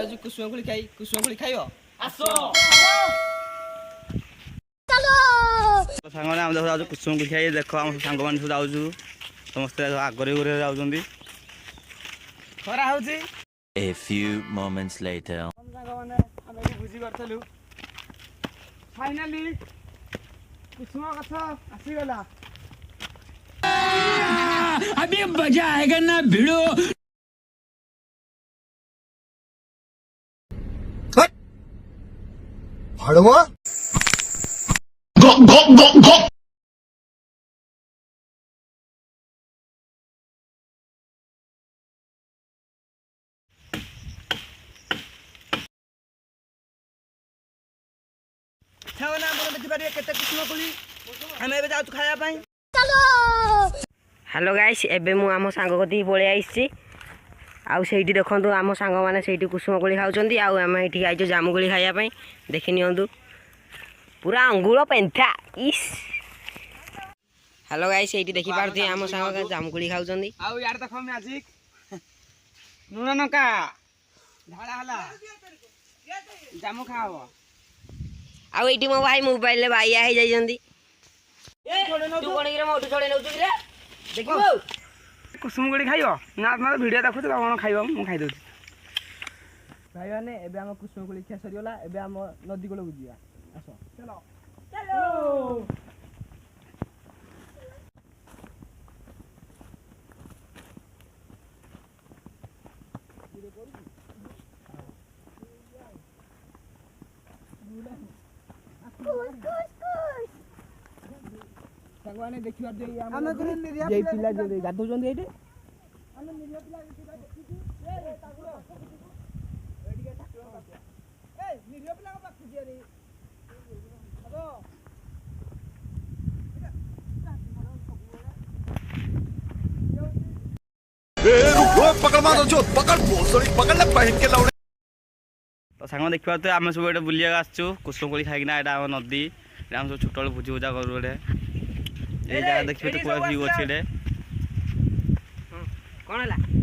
आज कुसुम कोली खाई कुसुम कोली खाइयो आसो चलो सांगने हम देखो कुसुम कोली खाई देख हम सांग मान सब जाऊँ समस्त आगरे घरे जाऊँगी खरा होची A few moments later. हम सांग माने हम बुझी करथलु फाइनली कुसुम गछ आसी गला अभी मजा आएगा ना भिड़ो हड़वा छावना हम देखि पारे केते कुसुम कोली हम एबे जाउ खाया पई चलो हेलो गाइस एबे मु आम सांग कति पळे आइछि आउ सेठी देखंतु आम सांग माने सेठी कुसुम कोली खाउचंदी आउ हम एठी आइजो जामु कोली खाया पई देखि नियंतु पूरा अंगुल पेंथा इस हेलो गाइस एठी देखि पारथि आम सांग जामु कोली खाउचंदी आउ यार देखो मैजिक नुना नका ढाळा हला जामु खाओ आउ एठी मो भाई मोबाइल ले बाइया हे जाइजंदी तू कोन गिरे मोटू छोड़े नउचु रे देखिबो कुसुम कोली खाइयो ना आप वीडियो देखु तो कोन खाइबो मु खाइ दउछी भाई माने एबे हम कुसुम कोली खा सरियोला एबे हम नदी कोल बुजिया आसो चलो चलो भगवान देखिबार जे जे पिला जे गाधौ जंदी एटे हम निरिया पिला ए ताकुरो एडी के ठाकुर बापा ए निरिया पिला का पाखु जे रे अबो ए रुको पकड़ मारो जो पकड़ बोसड़ी पकड़ ले पहन के लाउडे तो सांग देखा तो आम सब ये बुलिया आसचु कुसुम कोली खाइना यहाँ आम नदी आम सब छोट भोजी भूजा करूँ ये जगह देखिए तो पूरा व्यू अच्छे कौन है